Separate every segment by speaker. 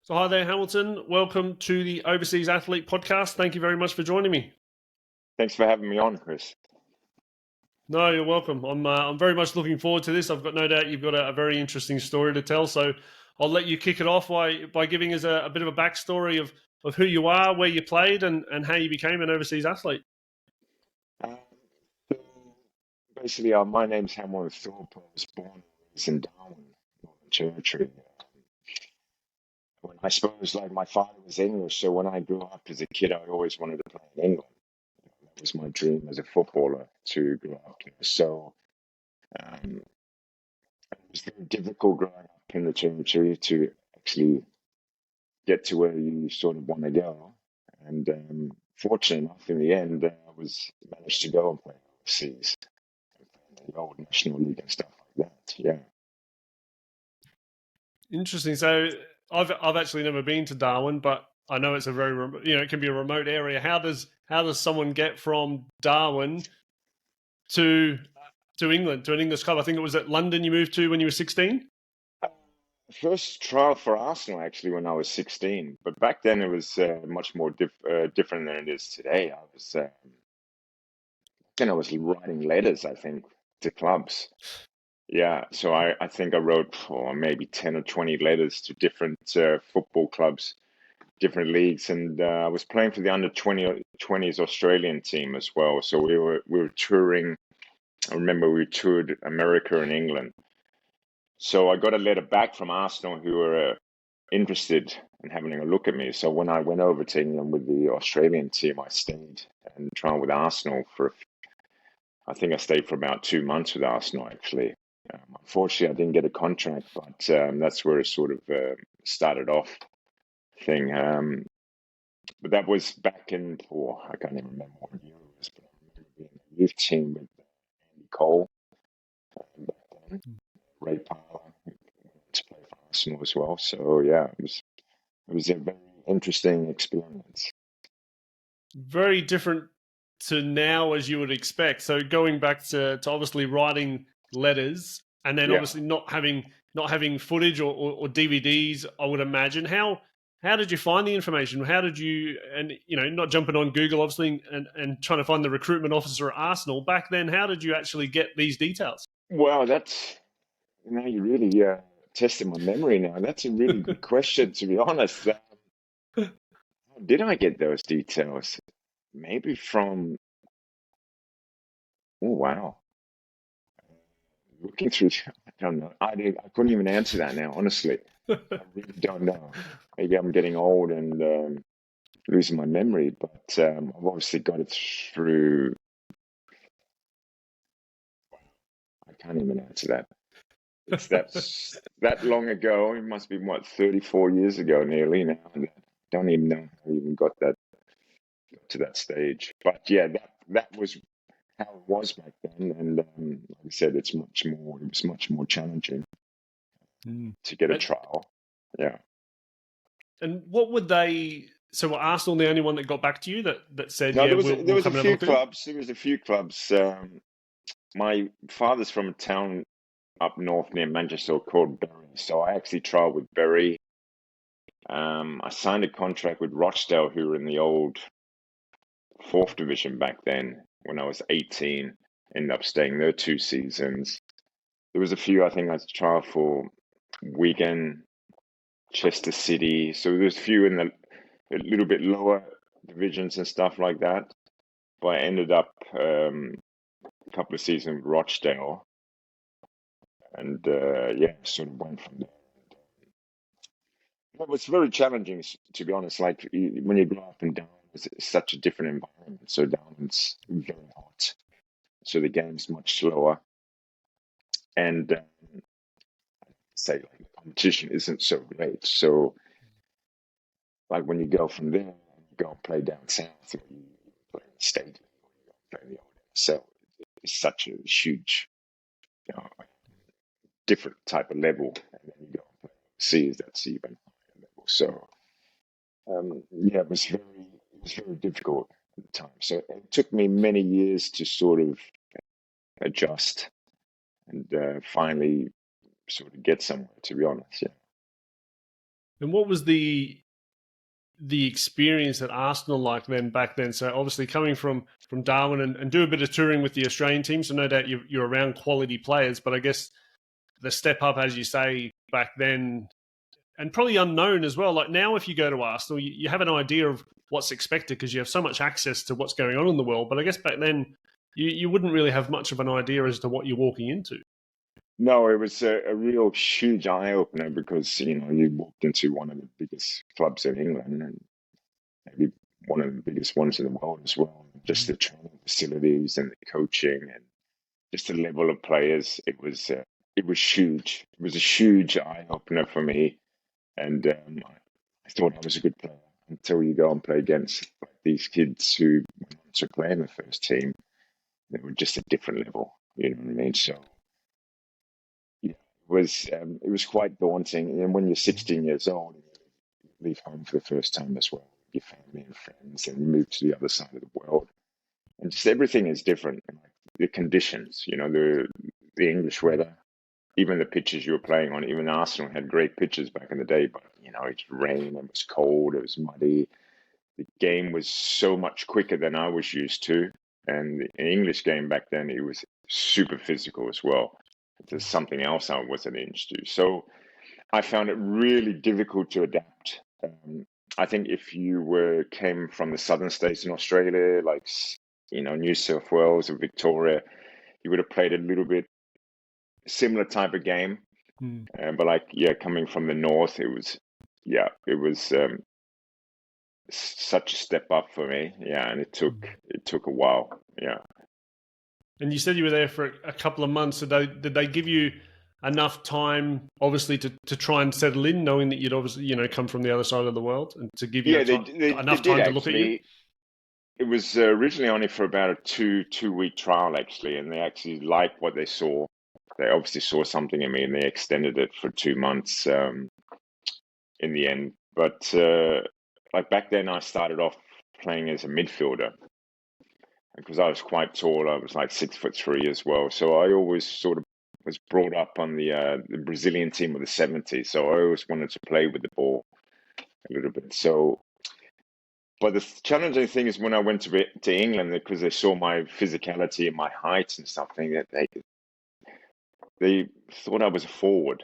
Speaker 1: So hi there, Hamilton. Welcome to the Overseas Athlete Podcast. Thank you very much for joining me.
Speaker 2: Thanks for having me on, Chris.
Speaker 1: No, you're welcome. I'm very much looking forward to this. I've got no doubt you've got a very interesting story to tell. So I'll let you kick it off by giving us a bit of a backstory of who you are, where you played, and how you became an overseas athlete.
Speaker 2: So basically, my name's Hamilton Thorpe. I was born and raised in Darwin, Northern Territory. I suppose like my father was English, so when I grew up as a kid, I always wanted to play in England. That was my dream as a footballer to grow up there. So it was very difficult growing up in the territory to actually get to where you sort of want to go. And fortunate enough, in the end, I managed to go and play overseas, the old National League and stuff like that. Yeah.
Speaker 1: Interesting. So I've actually never been to Darwin, but I know it's a very it can be a remote area. How does someone get from Darwin to England, to an English club? I think it was at London you moved to when you were 16.
Speaker 2: First trial for Arsenal actually when I was 16, but back then it was much more different than it is today. I was writing letters, I think, to clubs. Yeah, so I think I wrote maybe 10 or 20 letters to different football clubs, different leagues, and I was playing for the under-20s Australian team as well. So we were touring. I remember we toured America and England. So I got a letter back from Arsenal who were interested in having a look at me. So when I went over to England with the Australian team, I stayed and tried with Arsenal I think I stayed for about 2 months with Arsenal actually. Unfortunately, I didn't get a contract, but that's where it sort of started off thing. But that was back in, I can't even remember what year it was, but I remember being in a youth team with Andy Cole back then, Ray Parler, to play for Arsenal as well. So yeah, it was a very interesting experience.
Speaker 1: Very different to now, as you would expect. So going back to obviously writing letters, and then obviously not having footage or DVDs, I would imagine. How did you find the information? How did you, and not jumping on Google obviously and trying to find the recruitment officer at Arsenal back then? How did you actually get these details?
Speaker 2: Well, now you really tested my memory. Now that's a really good question, to be honest. How did I get those details? Maybe from, oh wow, looking through. I don't know. I couldn't even answer that now, honestly. I really don't know. Maybe I'm getting old and losing my memory, but I've obviously got it through. I can't even answer that. That's that long ago. It must be 34 years ago, nearly now. And I don't even know how I even got to that stage. But yeah, that was how it was back then. And like I said, it was much more challenging to get a trial. Yeah.
Speaker 1: And what would they? So were Arsenal the only one that got back to you that said,
Speaker 2: no,
Speaker 1: yeah,
Speaker 2: there was
Speaker 1: come
Speaker 2: a few clubs. There was a few clubs. My father's from a town up north near Manchester called Bury. So I actually tried with Bury. I signed a contract with Rochdale, who were in the old 4th division back then when I was 18. Ended up staying there 2 seasons. There was a few, I think I tried for Wigan, Chester City. So there's a few in a little bit lower divisions and stuff like that. But I ended up a couple of seasons with Rochdale. And sort of went from there. It was very challenging, to be honest. Like when you grow up in Darwin, it's such a different environment. So Darwin's very hot, so the game's much slower, and say like the competition isn't so great. So like when you go from there, you go and play down south, or you play in the stadium, or you go and play in the old so it's such a huge, different type of level, and then you go and play overseas. That's even higher level. So. It was very difficult at the time. So it took me many years to sort of adjust and finally sort of get somewhere, to be honest. Yeah.
Speaker 1: And what was the experience at Arsenal like back then? So obviously coming from Darwin and do a bit of touring with the Australian team, so no doubt you're around quality players, but I guess the step up, as you say, back then, and probably unknown as well. Like now, if you go to Arsenal, you have an idea of what's expected because you have so much access to what's going on in the world. But I guess back then, you wouldn't really have much of an idea as to what you're walking into.
Speaker 2: No, it was a real huge eye opener because you walked into one of the biggest clubs in England and maybe one of the biggest ones in the world as well. Just the training facilities and the coaching and just the level of players. It was huge. It was a huge eye opener for me, and I thought I was a good player until you go and play against these kids who went on to play in the first team. They were just a different level. You know what I mean? So yeah, it was quite daunting. And when you're 16 years old, and you leave home for the first time as well, your family and friends, and you move to the other side of the world, and just everything is different. Like the conditions, the English weather, even the pitches you were playing on. Even Arsenal had great pitches back in the day, but it's rain, it was cold, it was muddy. The game was so much quicker than I was used to, and the English game back then, it was super physical as well. There's something else I wasn't used to. So I found it really difficult to adapt. I think if you came from the southern states in Australia, like New South Wales or Victoria, you would have played a little bit similar type of game. But coming from the north, it was such a step up for me. Yeah, and it took a while. Yeah.
Speaker 1: And you said you were there for a couple of months. So did they give you enough time, obviously, to try and settle in, knowing that you'd obviously, come from the other side of the world, and to give you enough time to look at you?
Speaker 2: It was originally only for about a two-week trial, actually, and they actually liked what they saw. They obviously saw something in me, and they extended it for 2 months in the end. But like back then, I started off playing as a midfielder because I was quite tall. I was like 6'3" as well. So I always sort of was brought up on the Brazilian team of the '70s. So I always wanted to play with the ball a little bit. So, but the challenging thing is when I went to England, because they saw my physicality and my height and stuff, they thought I was a forward.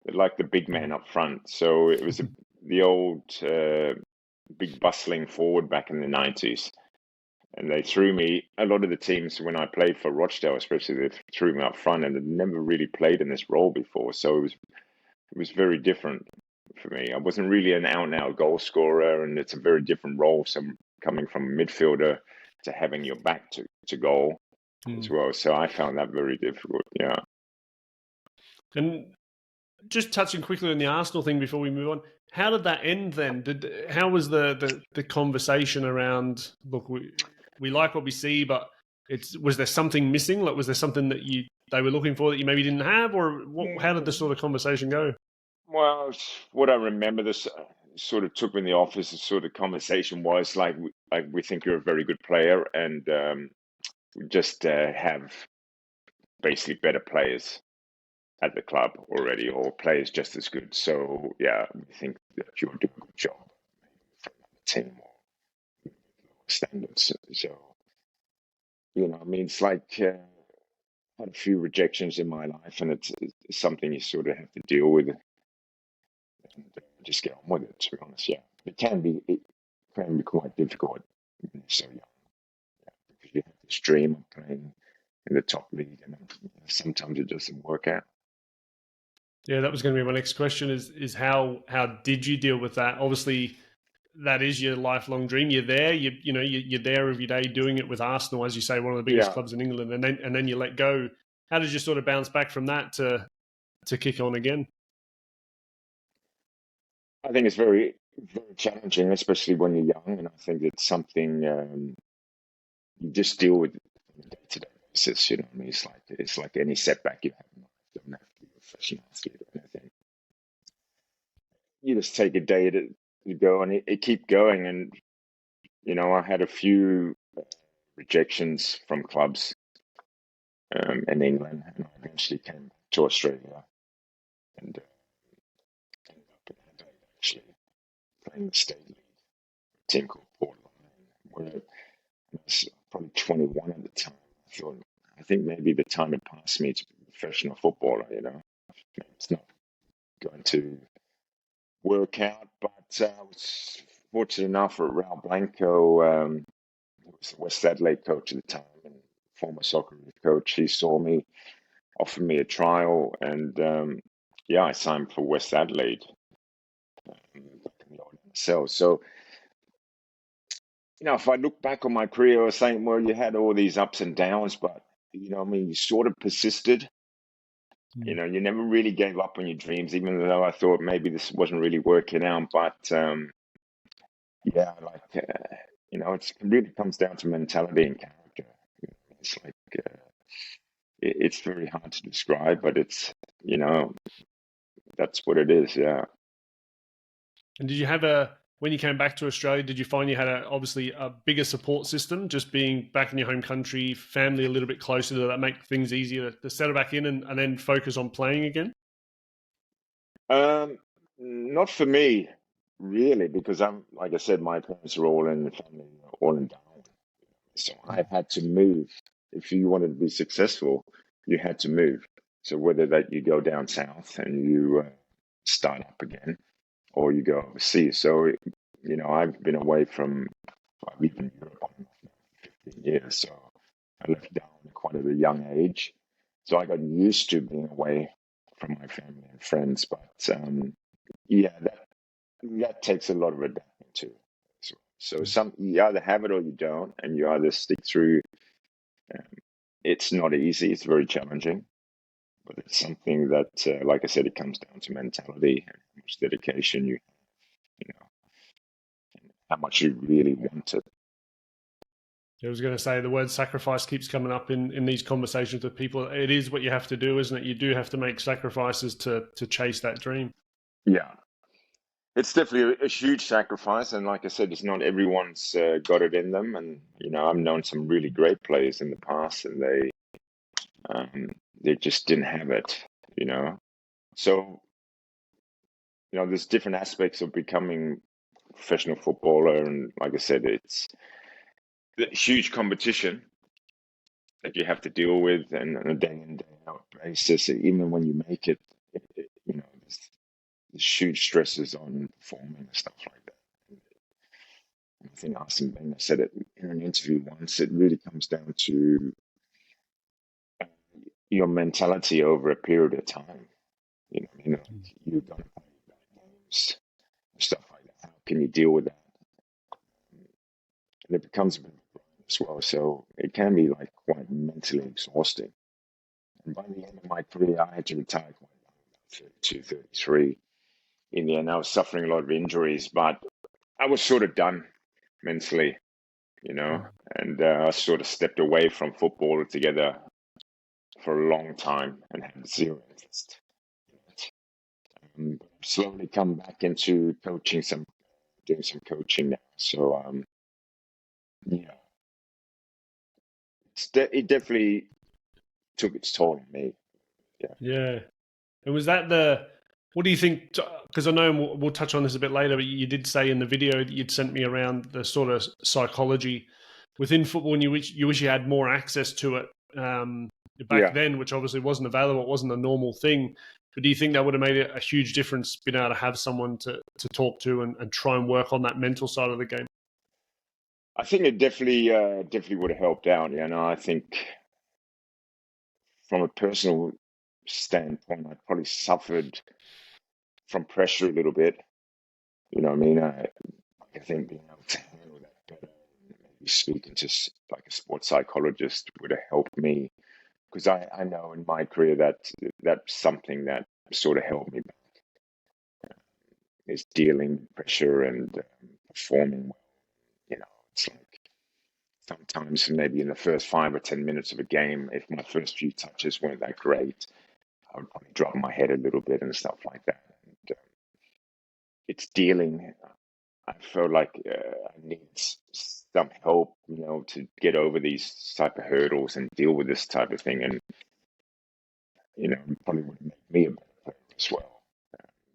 Speaker 2: They liked the big man up front. So it was the old big bustling forward back in the '90s. And they threw me, a lot of the teams, when I played for Rochdale especially, they threw me up front and I'd never really played in this role before. So it was very different for me. I wasn't really an out-and-out goal scorer, and it's a very different role. So coming from a midfielder to having your back to goal as well. So I found that very difficult, yeah.
Speaker 1: And just touching quickly on the Arsenal thing before we move on, how did that end then? How was the conversation around, look, we like what we see, but was there something missing? Like, was there something that they were looking for that you maybe didn't have, or how did the sort of conversation go?
Speaker 2: Well, what I remember, this sort of took me in the office, the sort of conversation was like we think you're a very good player, and we just have basically better players at the club already, or players just as good. So yeah, we think that you'll do a good job from the team or standards. So I mean, it's like I had a few rejections in my life, and it's something you sort of have to deal with and just get on with it. To be honest, yeah, it can be quite difficult when you're so young, because you have this dream of playing in the top league, and sometimes it doesn't work out.
Speaker 1: Yeah, that was going to be my next question. Is how did you deal with that? Obviously, that is your lifelong dream. You're there. You're there every day doing it with Arsenal, as you say, one of the biggest clubs in England, and then you let go. How did you sort of bounce back from that to kick on again?
Speaker 2: I think it's very, very challenging, especially when you're young, and I think it's something you just deal with on a day-to-day basis. You know what I mean? It's like any setback you have in life. You don't have to be a professional athlete or anything. You just take a day to go, and it keep going. And I had a few rejections from clubs in England, and I eventually came to Australia and ended up in Adelaide, actually playing the state league, a team called Portland. Where I was probably 21 at the time. I think maybe the time had passed me to be a professional footballer, It's not going to work out, but I was fortunate enough at Raul Blanco, who was the West Adelaide coach at the time and former soccer coach. He saw me, offered me a trial, and I signed for West Adelaide back in the old NSL. So, if I look back on my career, I was saying, well, you had all these ups and downs, but you sort of persisted. You never really gave up on your dreams, even though I thought maybe this wasn't really working out. But it really comes down to mentality and character. It's like it's very hard to describe, but it's that's what it is. Yeah.
Speaker 1: And did you have when you came back to Australia, did you find you had obviously a bigger support system, just being back in your home country, family a little bit closer? Did that make things easier to settle back in and then focus on playing again?
Speaker 2: Not for me, really, because like I said, my parents are all in the family, all in Darwin. So I had to move. If you wanted to be successful, you had to move. So whether that you go down south and you start up again, or you go overseas. So, I've been away from, I've been in Europe for 15 years. So I left Darwin quite at a young age. So I got used to being away from my family and friends. But that takes a lot of adapting too. So you either have it or you don't, and you either stick through. It's not easy. It's very challenging. But it's something that, like I said, it comes down to mentality and how much dedication you have, and how much you really want it.
Speaker 1: I was going to say the word sacrifice keeps coming up in these conversations with people. It is what you have to do, isn't it? You do have to make sacrifices to chase that dream.
Speaker 2: Yeah. It's definitely a huge sacrifice. And like I said, it's not everyone's got it in them. And, I've known some really great players in the past, and they just didn't have it, So, there's different aspects of becoming a professional footballer. And like I said, it's a huge competition that you have to deal with and on a day in, day out basis. Even when you make it, there's huge stresses on performing and stuff like that. And I think Arsene Wenger said it in an interview once. It really comes down to your mentality over a period of time. You're going to play bad games, stuff like that. How can you deal with that? And it becomes a bit of a grind as well. So it can be like quite mentally exhausting. And by the end of my career, I had to retire quite young, 32, 33. In the end, I was suffering a lot of injuries, but I was sort of done mentally, and I sort of stepped away from football altogether for a long time and had zero interest in it. Slowly come back into coaching, doing some coaching now. So, it definitely took its toll on me.
Speaker 1: Yeah. And was that what do you think? Because I know we'll touch on this a bit later, but you did say in the video that you'd sent me around the sort of psychology within football, and you wish you had more access to it back then, which obviously wasn't available. It wasn't a normal thing. But do you think that would have made a huge difference, being able to have someone to talk to and try and work on that mental side of the game?
Speaker 2: I think it definitely would have helped out. I think from a personal standpoint, I probably suffered from pressure a little bit. You know what I mean? I think being able to handle that better, maybe speaking to like a sports psychologist would have helped me, because I know in my career that's something that sort of held me back, is dealing with pressure and performing well. It's like sometimes maybe in the first 5 or 10 minutes of a game, if my first few touches weren't that great, I would probably drop my head a little bit and stuff like that. And it's dealing. I felt like I need some help, to get over these type of hurdles and deal with this type of thing. And, it probably would make me a better player as well.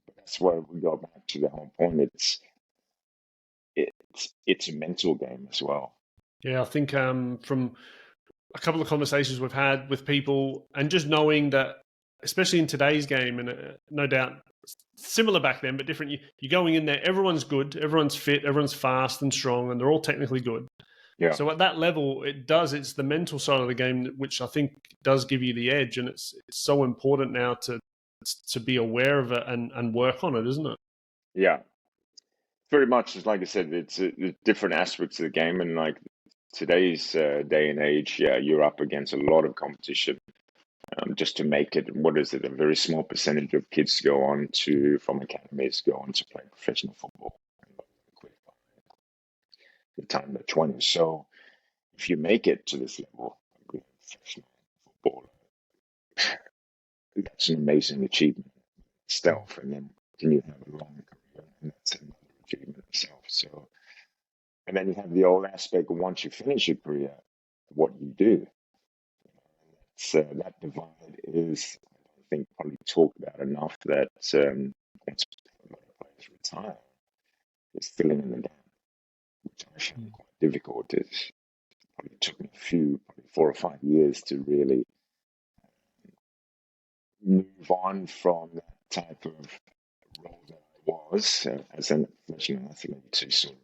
Speaker 2: But that's where we go back to the whole point. It's a mental game as well.
Speaker 1: Yeah, I think from a couple of conversations we've had with people, and just knowing that, especially in today's game, and no doubt similar back then, but different. You're going in there, everyone's good, everyone's fit, everyone's fast and strong, and they're all technically good.
Speaker 2: Yeah.
Speaker 1: So at that level, it's the mental side of the game which I think does give you the edge, and it's so important now to be aware of it and work on it, isn't it?
Speaker 2: Yeah. Very much, it's like I said, it's different aspects of the game, and like today's day and age, yeah, you're up against a lot of competition just to make it. What is it? A very small percentage of kids go on from academies go on to play professional football. The time they're 20. So if you make it to this level, professional football, that's an amazing achievement itself, and then can you have a long career, and that's another achievement itself. So. And then you have the old aspect of once you finish your career, what you do. So that divide is, I think, probably talked about enough that once players retire, it's filling in the gap, which I find quite difficult. It probably took me probably 4 or 5 years to really move on from that type of role that I was as a professional athlete to sort of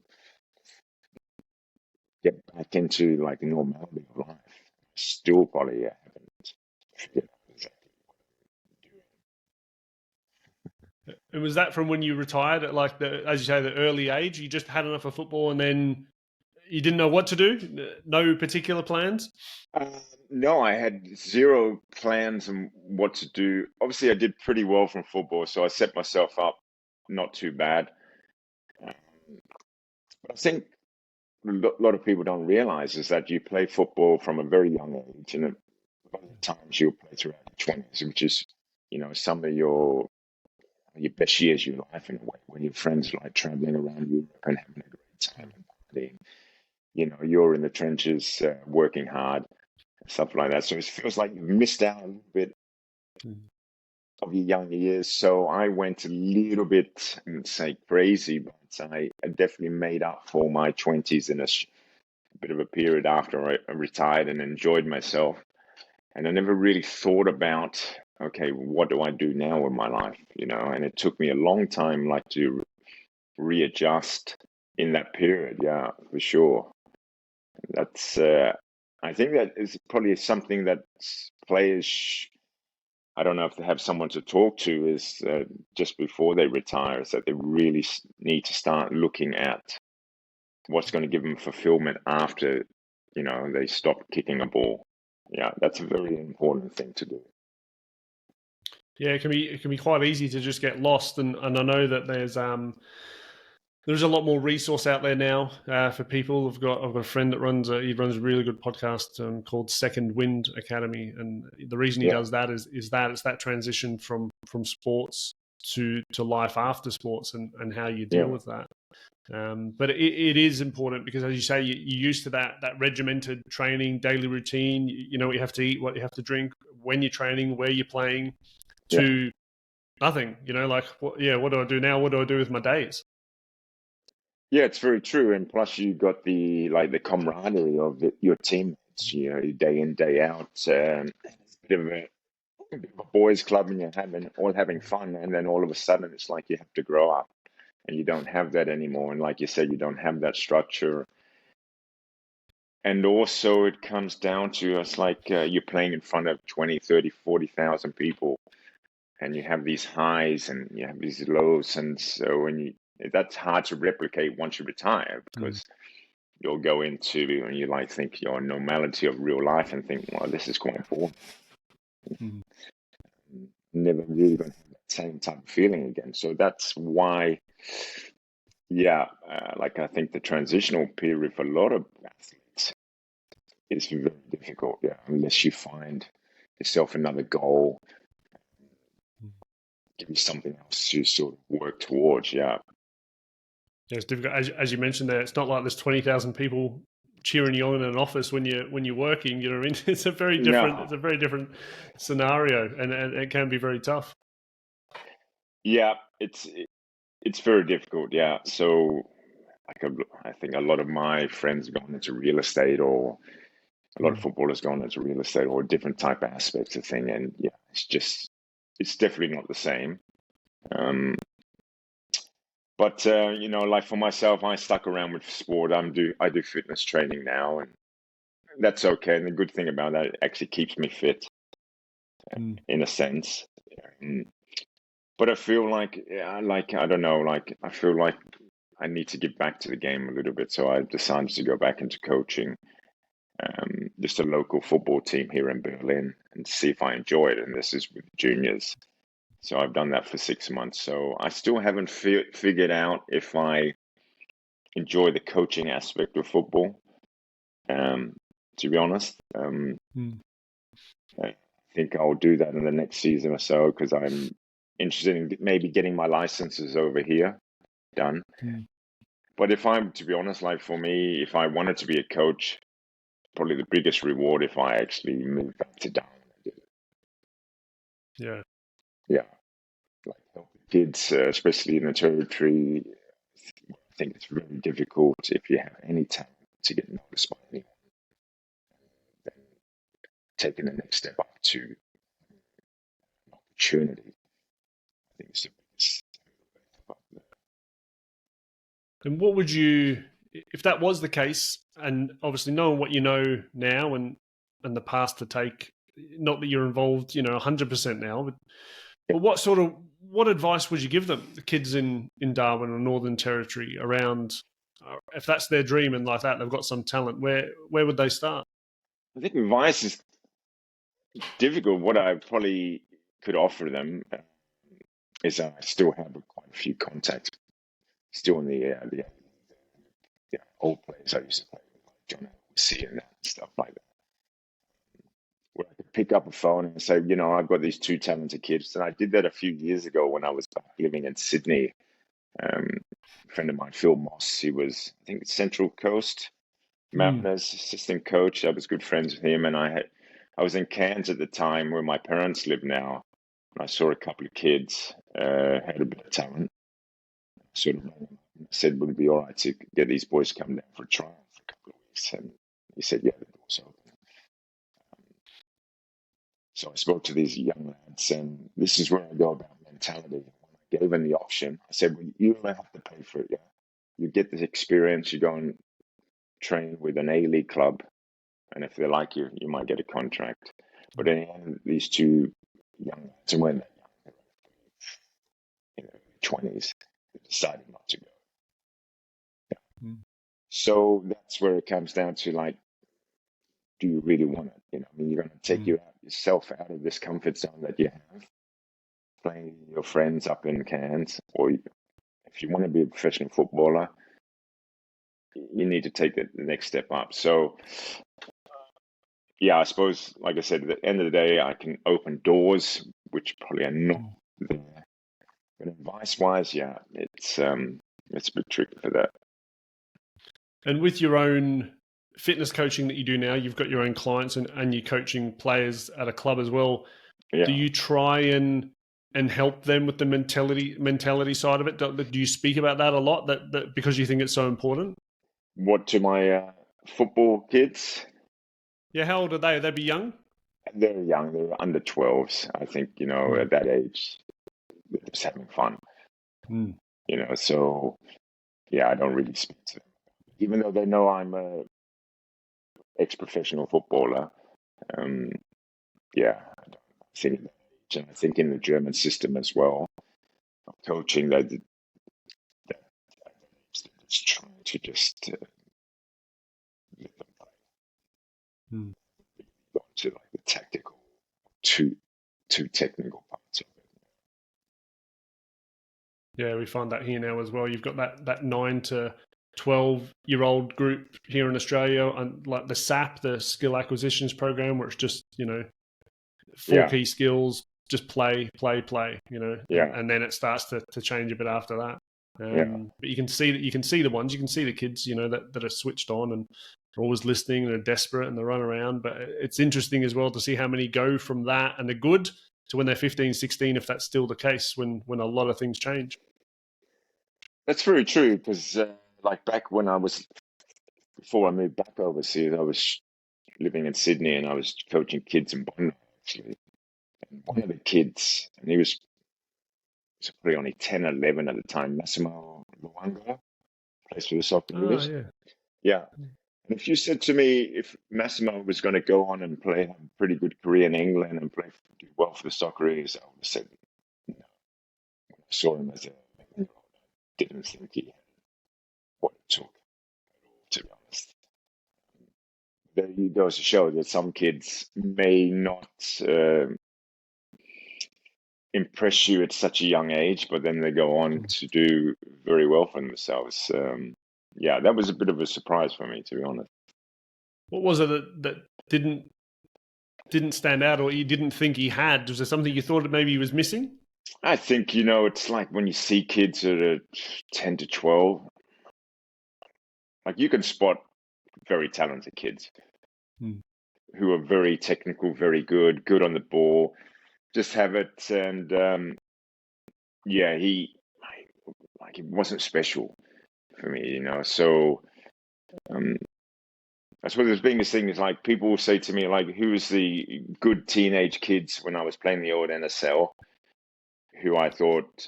Speaker 2: get back into like normality of life. Still probably haven't figured out exactly what I'm doing.
Speaker 1: And was that from when you retired at like as you say, the early age? You just had enough of football and then you didn't know what to do? No particular plans?
Speaker 2: No, I had zero plans on what to do. Obviously, I did pretty well from football, so I set myself up not too bad. But I think a lot of people don't realize is that you play football from a very young age, and a lot of times you'll play throughout your 20s, which is, some of your best years of your life in a way, when your friends are like traveling around Europe and having a great time and partying. You're in the trenches working hard, stuff like that. So it feels like you've missed out a little bit of your younger years. So I went a little bit, I wouldn't say crazy, but I definitely made up for my 20s in a bit of a period after I retired and enjoyed myself. And I never really thought about, okay, what do I do now with my life? And it took me a long time, like, to readjust in that period. Yeah, for sure. That's, I think that is probably something that players, I don't know if they have someone to talk to, is just before they retire, is that they really need to start looking at what's going to give them fulfillment after, they stop kicking a ball. Yeah, that's a very important thing to do.
Speaker 1: Yeah, it can be quite easy to just get lost, and I know that there's a lot more resource out there now for people. I've got a friend that runs a really good podcast called Second Wind Academy, and the reason he does that is that it's that transition from sports to life after sports and how you deal with that. But it is important because, as you say, you're used to that regimented training, daily routine. You know what you have to eat, what you have to drink, when you're training, where you're playing, to nothing. Like, what do I do now? What do I do with my days?
Speaker 2: Yeah, it's very true. And plus you got the camaraderie of your teammates, day in, day out. It's a bit of a boys' club, and you're all having fun. And then all of a sudden it's like you have to grow up and you don't have that anymore. And like you said, you don't have that structure. And also it comes down to, it's like you're playing in front of 20, 30, 40,000 people, and you have these highs and you have these lows. And so that's hard to replicate once you retire, because you'll go into, and you think your normality of real life and think, well, this is quite boring. Never really going to have that same type of feeling again. So that's why, I think the transitional period for a lot of athletes is very difficult, unless you find yourself another goal, give you something else to sort of work towards, Yeah,
Speaker 1: it's difficult, as you mentioned there. It's not like there's 20,000 people cheering you on in an office when you're working. You know what I mean? It's a very different scenario, and it can be very tough.
Speaker 2: Yeah, it's very difficult. Yeah, so I think a lot of my friends have gone into real estate, or a lot of footballers gone into real estate, or different type of aspects of thing, and yeah, it's definitely not the same. Um, but like for myself, I stuck around with sport. I do fitness training now, and that's okay. And the good thing about that, it actually keeps me fit in a sense. Um, but I feel like, yeah, like I don't know, like I feel like I need to get back to the game a little bit. So I decided to go back into coaching, just a local football team here in Berlin, and see if I enjoy it. And this is with juniors. So I've done that for 6 months. So I still haven't figured out if I enjoy the coaching aspect of football. To be honest, I think I'll do that in the next season or so, because I'm interested in maybe getting my licenses over here done. But if I'm, to be honest, like for me, if I wanted to be a coach, probably the biggest reward if I actually move back to Darwin.
Speaker 1: Yeah.
Speaker 2: Yeah, like helping kids, especially in the territory. I think it's very difficult if you have any talent to get noticed by anyone. Then taking the next step up to an opportunity, I think it's the biggest step up.
Speaker 1: And what would you, if that was the case, and obviously knowing what you know now and the past to take, not that you're involved, 100% now, but what advice would you give them, the kids in Darwin or Northern Territory, around if that's their dream and like that, they've got some talent, where would they start?
Speaker 2: I think advice is difficult. What I probably could offer them is I still have quite a few contacts still in the old players I used to play with, like John C and that stuff like that. Where I could pick up a phone and say, I've got these two talented kids. And I did that a few years ago when I was back living in Sydney. A friend of mine, Phil Moss, he was, I think, Central Coast Mariners assistant coach. I was good friends with him, and I was in Cairns at the time where my parents live now. And I saw a couple of kids had a bit of talent. Sort of said, would it be all right to get these boys to come down for a trial for a couple of weeks? And he said, yeah, the door's open. So I spoke to these young lads, and this is where I go about mentality. When I gave them the option, I said, well, you don't have to pay for it, yeah? You get this experience, you go and train with an A-League club, and if they like you, you might get a contract. But in the end, these two young lads, and when they're young, 20s, they decided not to go. Yeah. So that's where it comes down to, like, do you really want it? You're going to take yourself out of this comfort zone that you have, playing your friends up in Cairns, or if you want to be a professional footballer, you need to take the next step up. So, yeah, I suppose, like I said, at the end of the day, I can open doors, which probably are not there. But advice-wise, yeah, it's a bit tricky for that.
Speaker 1: And with your own fitness coaching that you do now, you've got your own clients and you're coaching players at a club as well. Yeah. Do you try and help them with the mentality side of it? Do you speak about that a lot, that because you think it's so important?
Speaker 2: What, to my football kids?
Speaker 1: Yeah, how old are they? Are they be young?
Speaker 2: They're young. They're under 12s. I think, at that age, they're just having fun. So, yeah, I don't really speak to them. Even though they know I'm a ex-professional footballer, yeah, I don't think that age. And I think in the German system as well, of coaching, that it's trying to just let them play. Go to like the tactical, too technical parts of it.
Speaker 1: Yeah, we find that here now as well. You've got that 9 to 12-year-old group here in Australia, and like the SAP, the Skill Acquisitions Program, where it's just, 4 key skills, just play, and then it starts to change a bit after that. But you can see the ones, you can see the kids, that are switched on and are always listening and are desperate and they run around. But it's interesting as well to see how many go from that and they're good when they're 15, 16, if that's still the case when a lot of things change.
Speaker 2: That's very true because, like back when before I moved back overseas, I was living in Sydney and I was coaching kids in Bondi actually. And one of the kids, and he was probably only 10 or 11 at the time, Massimo Luanga, plays for the
Speaker 1: Oh,
Speaker 2: Socceroos.
Speaker 1: yeah.
Speaker 2: Yeah. And if you said to me if Massimo was going to go on and have a pretty good career in England and do well for the Socceroos, I would have said no. I saw him as a didn't think he had what it took, to be honest. There goes to show that some kids may not impress you at such a young age, but then they go on to do very well for themselves. Yeah, that was a bit of a surprise for me, to be honest.
Speaker 1: What was it that didn't stand out, or you didn't think he had? Was there something you thought maybe he was missing?
Speaker 2: I think, it's like when you see kids that are 10 to 12, like you can spot very talented kids who are very technical, very good on the ball, just have it. And yeah, he wasn't special for me, so I suppose the biggest thing is like people will say to me, like, who was the good teenage kids when I was playing the old NSL, who I thought,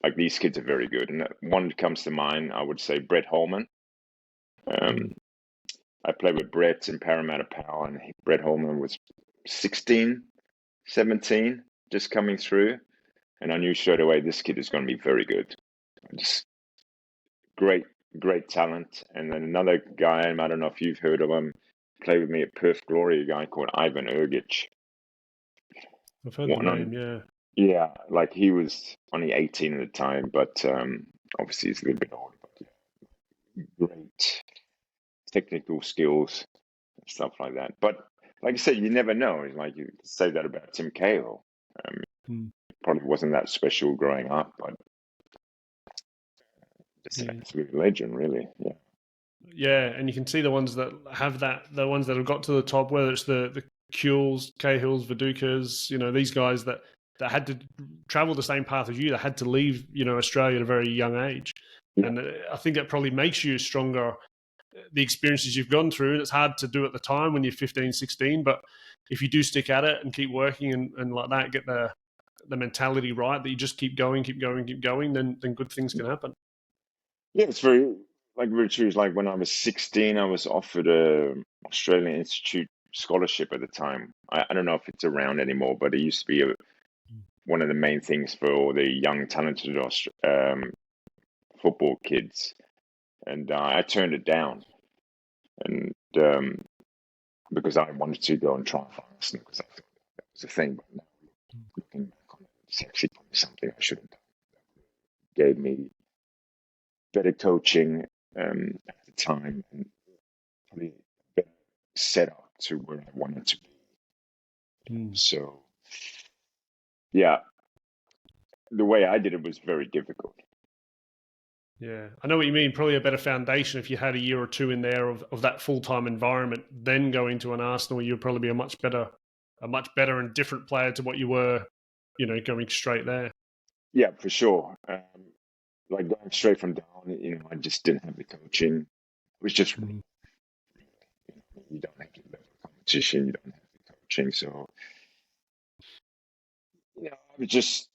Speaker 2: like, these kids are very good. And one that comes to mind, I would say Brett Holman. I played with Brett in Parramatta Power, and Brett Holman was 16, 17, just coming through. And I knew straight away this kid is going to be very good. Just great talent. And then another guy, and I don't know if you've heard of him, played with me at Perth Glory, a guy called Ivan Ergic.
Speaker 1: I've heard the name, yeah.
Speaker 2: Yeah, like he was only 18 at the time, but obviously he's a little bit older. But yeah, great technical skills and stuff like that. But like I said, you never know. It's like you say that about Tim Cahill. Probably wasn't that special growing up, but just an absolute legend, really. Yeah.
Speaker 1: Yeah, and you can see the ones that have the ones that have got to the top, whether it's the Kuhls, Cahills, Vidukas, these guys that had to travel the same path as you, that had to leave, Australia at a very young age. Yeah. And I think that probably makes you stronger, the experiences you've gone through. And it's hard to do at the time when you're 15, 16, but if you do stick at it and keep working and like that, get the mentality right, that you just keep going, then good things can happen.
Speaker 2: Yeah, it's very true. Like when I was 16, I was offered a Australian Institute scholarship at the time. I don't know if it's around anymore, but it used to be one of the main things for all the young, talented football kids. And I turned it down. And because I wanted to go and try for Arsenal, because I thought that was a thing. But now, looking back on it, it's actually something I should have done. Gave me better coaching at the time, and probably better set up to where I wanted to be. So, yeah, the way I did it was very difficult.
Speaker 1: Yeah, I know what you mean. Probably a better foundation if you had a year or two in there of that full-time environment, then going to an Arsenal, you'd probably be a much better and different player to what you were, going straight there. Yeah,
Speaker 2: for sure. Like going straight from down, I just didn't have the coaching. It was just, you don't have the level of competition, you don't have the coaching. So, I was just,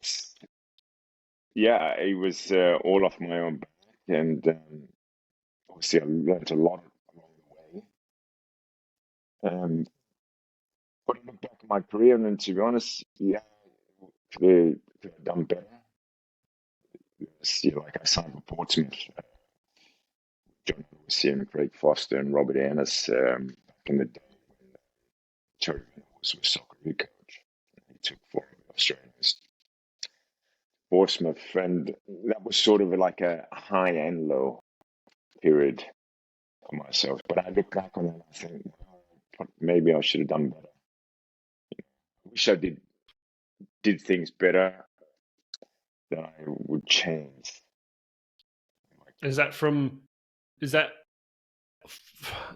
Speaker 2: it was all off my own back. And obviously I learned a lot along the way. But I look back at my career, and then to be honest, could have done better. Like I signed for Portsmouth. John Wilson, Craig Foster, and Robert Ennis back in the day when Terry was a soccer coach. He took 4 Australians. Portsmouth, and that was sort of like a high and low period for myself. But I look back on it and I think, maybe I should have done better. I wish I did things better that I would change.
Speaker 1: Is that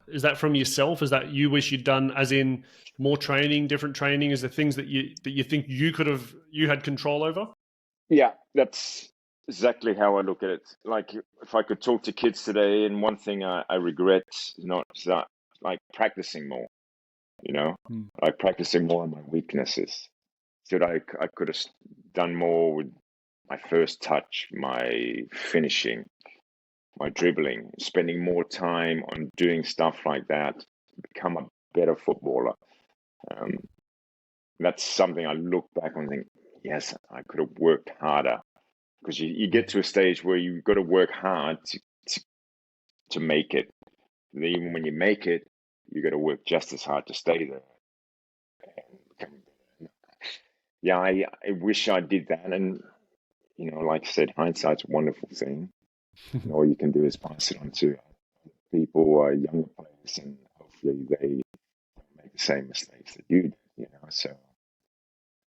Speaker 1: is that from yourself? Is that you wish you'd done, as in more training, different training? Is there things that you think you had control over?
Speaker 2: Yeah, that's exactly how I look at it. Like if I could talk to kids today, and one thing I regret not that, like practicing more,
Speaker 1: Hmm.
Speaker 2: like practicing more on my weaknesses. So that I could have done more with my first touch, my finishing, my dribbling, spending more time on doing stuff like that to become a better footballer. Um, that's something I look back and think, yes, I could have worked harder, because you get to a stage where you've got to work hard to make it. And even when you make it, you got to work just as hard to stay there. Yeah, I wish I did that. And, like I said, hindsight's a wonderful thing. And all you can do is pass it on to people, younger players, and hopefully they make the same mistakes that you did. So,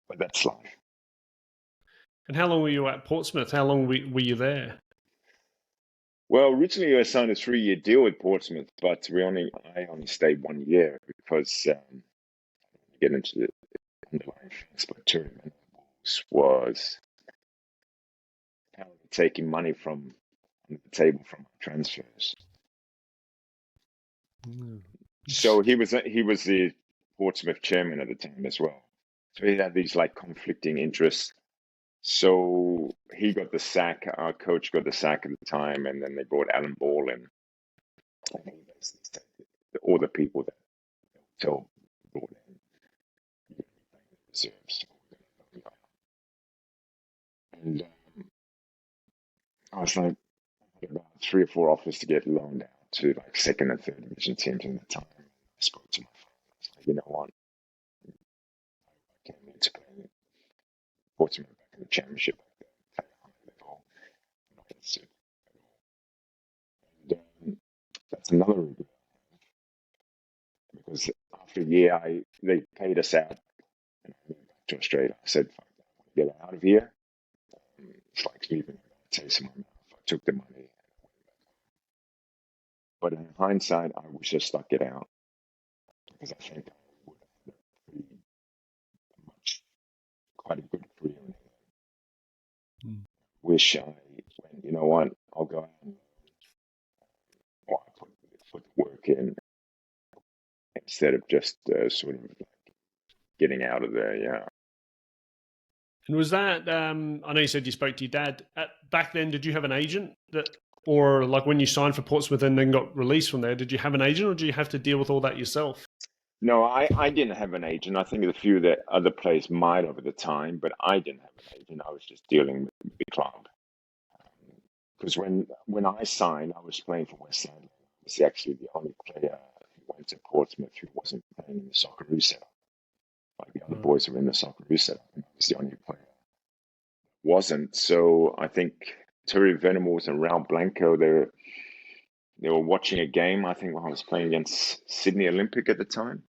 Speaker 2: but that's life.
Speaker 1: And how long were you at Portsmouth? How long were you there?
Speaker 2: Well, originally I signed a 3-year deal with Portsmouth, but I only stayed 1 year because get into the underlying things. But Darwin was apparently taking money from under the table from our transfers. So he was the Portsmouth chairman at the time as well. So he had these like conflicting interests. So he got the sack. Our coach got the sack at the time, and then they brought Alan Ball in. And he basically said all the people that told brought in reserves. And I was like, about 3 or 4 offers to get loaned out to like second and third division teams in the time. I spoke to my father. I was like, you know what? I came here to play Portsmouth back in the championship, play high level. I'm not going to suit at all. And that's another regret, because after a year, they paid us out, and I moved back to Australia. I said, fuck that, I want to get out of here. It's like leaving a taste in my mouth. I took the money. But in hindsight, I wish I stuck it out, because I think I would have had quite a good career. Wish I went, you know what, I'll go out and put the work in instead of just sort of like getting out of there. Yeah.
Speaker 1: And was that? I know you said you spoke to your dad. Back then, did you have an agent or like when you signed for Portsmouth and then got released from there? Did you have an agent, or did you have to deal with all that yourself?
Speaker 2: No, I didn't have an agent. I think the few that other players might over the time, but I didn't have an agent. I was just dealing with the club. Because when I signed, I was playing for West End. I was actually the only player who went to Portsmouth who wasn't playing in the Socceroo setup. Like the other boys were in the Socceroo setup, and I was the only player who wasn't. So I think Terry Venables and Raul Blanco, they were watching a game. I think when I was playing against Sydney Olympic at the time,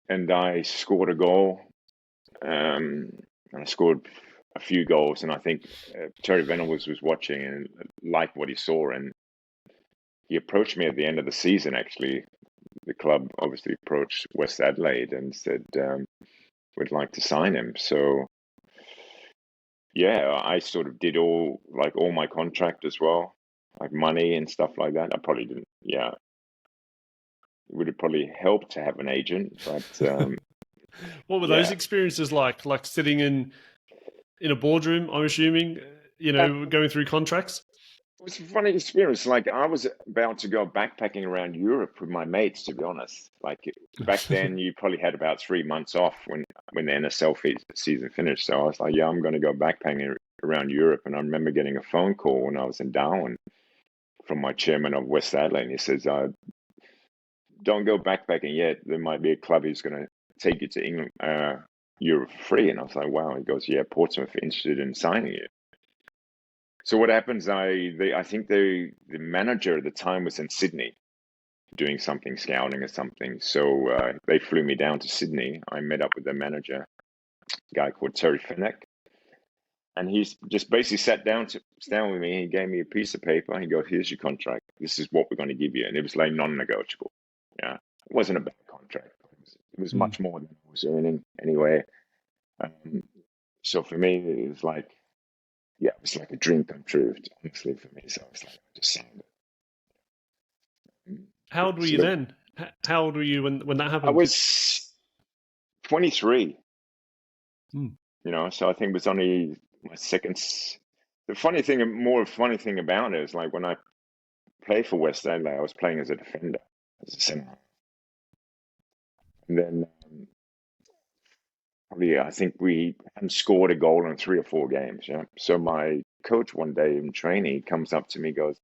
Speaker 2: and I scored a goal. And I scored a few goals, and I think Terry Venables was watching and liked what he saw, and he approached me at the end of the season. Actually, the club obviously approached West Adelaide and said, we'd like to sign him. So yeah, I sort of did all my contract as well, like money and stuff like that. I probably didn't. Yeah, it would have probably helped to have an agent, but
Speaker 1: What were those
Speaker 2: yeah.
Speaker 1: experiences like? Like sitting in a boardroom, I'm assuming, going through contracts?
Speaker 2: It was a funny experience. Like I was about to go backpacking around Europe with my mates, to be honest. Like back then, you probably had about 3 months off when the NSL season finished. So I was like, yeah, I'm going to go backpacking around Europe. And I remember getting a phone call when I was in Darwin from my chairman of West Adelaide. And he says, don't go backpacking yet. There might be a club who's going to take you to England, Europe for free. And I was like, wow. He goes, yeah, Portsmouth interested in signing you. So what happens? I think the manager at the time was in Sydney doing something, scouting or something. So they flew me down to Sydney. I met up with the manager, a guy called Terry Fenech, And he's just basically sat down with me. He gave me a piece of paper. He goes, "Here's your contract. This is what we're going to give you." And it was like non-negotiable. Yeah, it wasn't a bad contract. It was much more than I was earning anyway. So for me, it was like, yeah, it was like a dream come true, honestly, for me. So I was like, I just signed it.
Speaker 1: How old were you then? How old were you when that happened?
Speaker 2: I was 23.
Speaker 1: Mm.
Speaker 2: So I think it was only my second. The funny thing about it is like when I played for West Adelaide, I was playing as a defender, as a centre. And then probably I think we hadn't scored a goal in 3 or 4 games. Yeah. So my coach one day in training comes up to me, goes,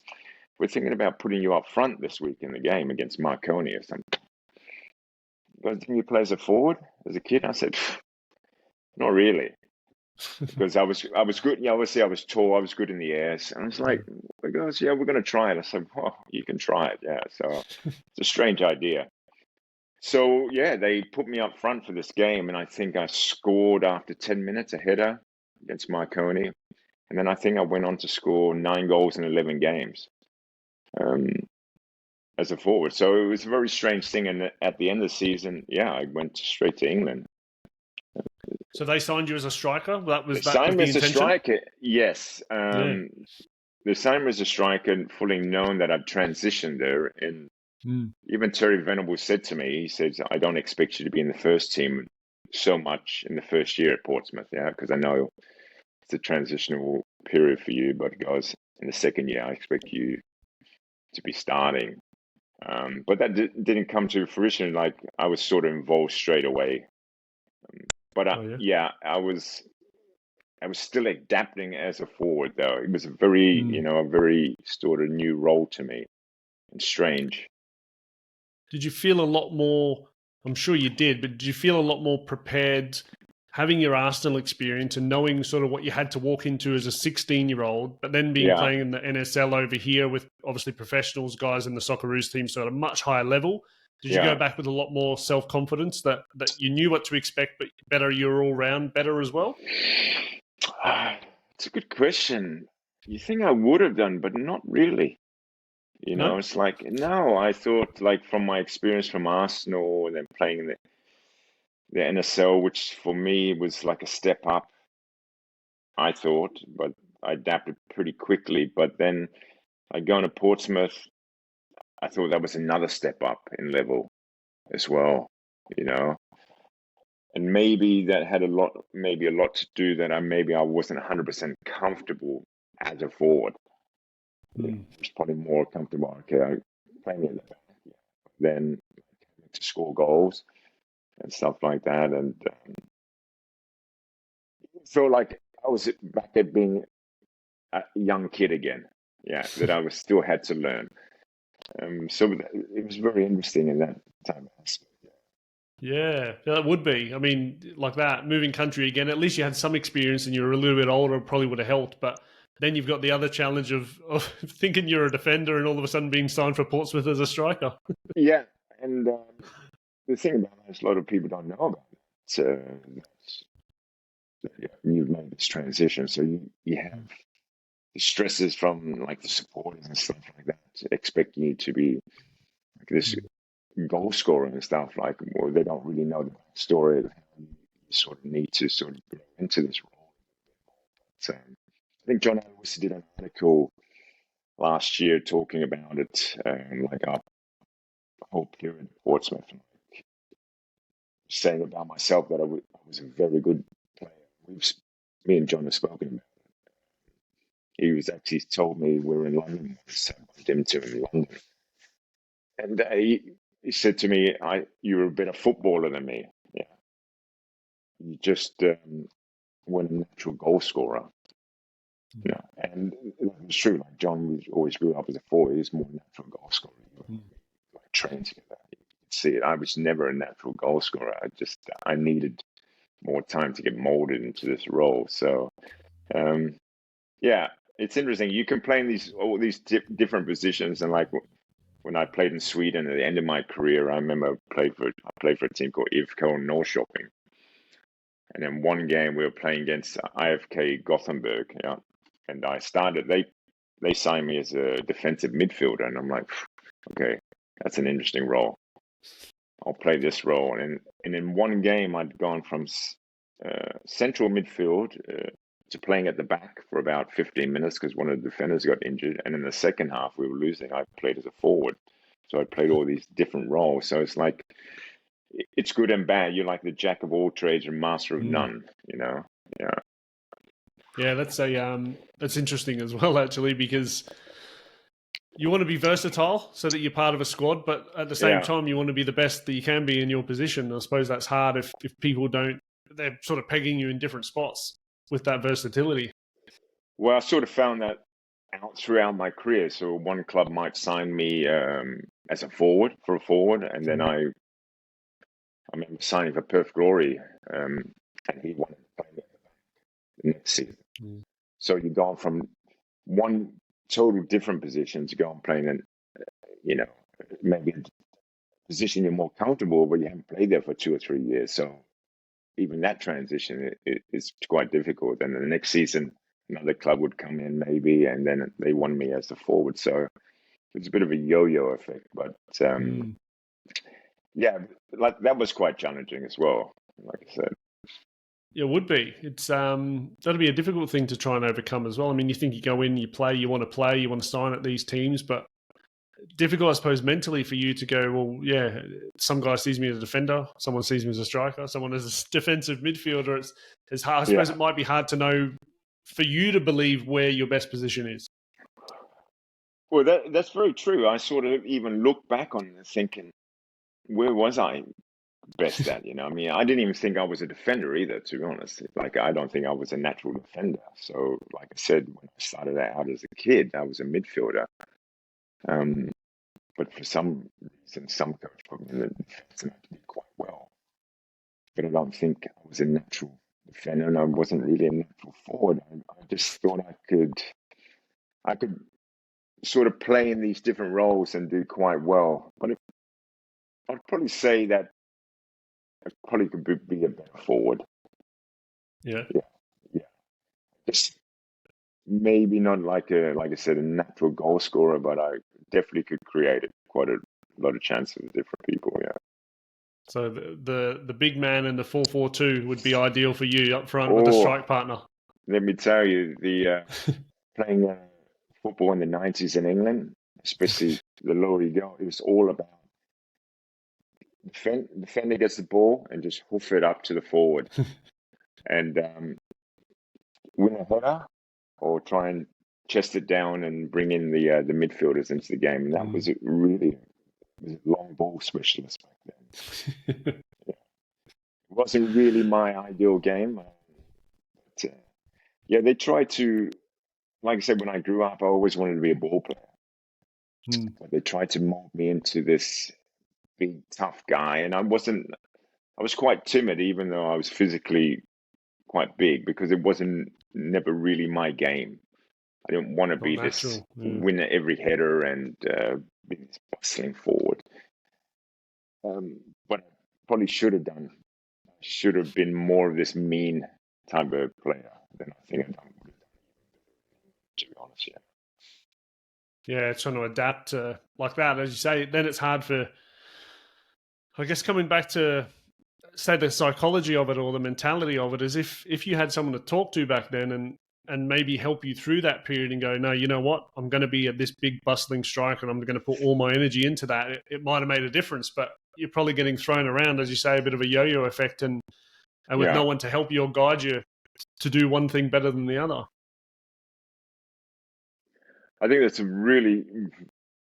Speaker 2: "We're thinking about putting you up front this week in the game against Marconi or something." He goes, "Didn't you play as a forward as a kid?" I said, "Not really." Because I was good. Yeah, obviously I was tall. I was good in the air. And I was like, he goes, "Yeah, we're going to try it." I said, "Well, you can try it." Yeah. So it's a strange idea. So yeah, they put me up front for this game, and I think I scored after 10 minutes a header against Marconi, and then I think I went on to score 9 goals in 11 games as a forward. So it was a very strange thing. And at the end of the season, yeah, I went straight to England.
Speaker 1: So they signed you as a striker? That was
Speaker 2: The
Speaker 1: the
Speaker 2: intention?
Speaker 1: A striker,
Speaker 2: yes. The sign as a striker, fully known that I'd transitioned there. And even Terry Venables said to me, he says, "I don't expect you to be in the first team so much in the first year at Portsmouth, yeah, because I know it's a transitional period for you, but guys, in the second year, I expect you to be starting." But that didn't come to fruition. Like I was sort of involved straight away. But I was still adapting as a forward, though. It was a very sort of new role to me and strange.
Speaker 1: Did you feel a lot more, I'm sure you did, but did you feel a lot more prepared having your Arsenal experience and knowing sort of what you had to walk into as a 16-year-old, but then playing in the NSL over here with obviously professionals, guys in the Socceroos team, so at a mumuch higher level? Did you go back with a lot more self-confidence that you knew what to expect, but better, you're all round better as well?
Speaker 2: It's a good question. You think I would have done, but not really.
Speaker 1: No?
Speaker 2: It's like, no, I thought like from my experience from Arsenal and then playing in the NSL, which for me was like a step up, I thought, but I adapted pretty quickly. But then I go to Portsmouth, I thought that was another step up in level as well, and maybe that had a lot to do that I wasn't 100% comfortable as a forward. It's probably more comfortable. Okay, I playing in the back, then to score goals and stuff like that, and feel like I was back at being a young kid again. Yeah, that I was still had to learn. So it was very interesting in that time.
Speaker 1: Yeah, that would be. I mean, like that, moving country again, at least you had some experience and you were a little bit older, probably would have helped. But then you've got the other challenge of thinking you're a defender and all of a sudden being signed for Portsmouth as a striker.
Speaker 2: Yeah, and the thing about it is a lot of people don't know about it. So you've made this transition, so you have the stresses from like the supporters and stuff like that, expecting you to be like this goal scorer and stuff. Like, well, they don't really know the story. You sort of need to sort of grow into this role. So I think John Ellis did an article last year talking about it, like our whole period at Portsmouth, saying about myself that I was a very good player. Me and John have spoken about it. He was actually told me we were in London, so I bumped into him in London, and he said to me, "You're a better footballer than me. Yeah, you just weren't a natural goal scorer." And it's true. Like John always grew up as a forward. He's more natural goal scorer. Like trained together. You could see it. I was never a natural goal scorer. I needed more time to get molded into this role. So, yeah, it's interesting. You can play in all these different positions, and like when I played in Sweden at the end of my career, I remember I played for a team called IFK Norrköping, And then one game we were playing against IFK Gothenburg, yeah, and I started. They signed me as a defensive midfielder, and I'm like, okay, that's an interesting role. I'll play this role. And in one game, I'd gone from central midfield to playing at the back for about 15 minutes because one of the defenders got injured. And in the second half, we were losing. I played as a forward. So I played all these different roles. So it's like, it's good and bad. You're like the jack of all trades and master of none, you know? Yeah.
Speaker 1: Yeah, that's interesting as well, actually, because you want to be versatile so that you're part of a squad, but at the same time, you want to be the best that you can be in your position. I suppose that's hard if people don't, they're sort of pegging you in different spots with that versatility.
Speaker 2: Well, I sort of found that out throughout my career. So one club might sign me as a forward, and then I remember signing for Perth Glory, and he wanted to play me the next season. So you go from one total different position to go and play in, you know, maybe a position you're more comfortable, but you haven't played there for 2 or 3 years. So even that transition is quite difficult. And the next season, another club would come in maybe, and then they want me as the forward. So it's a bit of a yo-yo effect, but yeah, like that was quite challenging as well. Like I said,
Speaker 1: it would be. It's that'd be a difficult thing to try and overcome as well. I mean, you think you go in, you want to sign at these teams, but difficult, I suppose, mentally for you to go, well, yeah, some guy sees me as a defender, someone sees me as a striker, someone as a defensive midfielder. It's hard. I suppose it might be hard to know for you to believe where your best position is.
Speaker 2: Well, that's very true. I sort of even look back on it thinking, where was I best at? You know, I mean, I didn't even think I was a defender either, to be honest. Like, I don't think I was a natural defender. So, like I said, when I started out as a kid, I was a midfielder. But for some reason, some coach put me in the defense and I did quite well. But I don't think I was a natural defender, and I wasn't really a natural forward. I just thought I could sort of play in these different roles and do quite well. But I'd probably say that I probably could be a better forward.
Speaker 1: Yeah.
Speaker 2: Just maybe not like I said, a natural goal scorer, but I definitely could create quite a lot of chances with different people. Yeah.
Speaker 1: So the big man in the 4-4-2 would be ideal for you up front with a strike partner.
Speaker 2: Let me tell you, the playing football in the 90s in England, especially the lower you go, it was all about defender gets the ball and just hoof it up to the forward and win a header or try and chest it down and bring in the midfielders into the game. And that was really a long ball specialist back then. It wasn't really my ideal game. But, they tried to, like I said, when I grew up, I always wanted to be a ball player. But they tried to mold me into this big, tough guy. And I was quite timid, even though I was physically quite big, because it wasn't never really my game. I didn't want to be this winner every header and be this bustling forward. But I probably should have done. I should have been more of this mean type of player than I think I've done. To be honest,
Speaker 1: yeah, trying to adapt like that, as you say. Then it's hard for, I guess, coming back to say the psychology of it or the mentality of it, is if you had someone to talk to back then and maybe help you through that period and go, no, you know what, I'm going to be this big bustling striker and I'm going to put all my energy into that. It might have made a difference, but you're probably getting thrown around, as you say, a bit of a yo-yo effect and with no one to help you or guide you to do one thing better than the other.
Speaker 2: I think that's a really,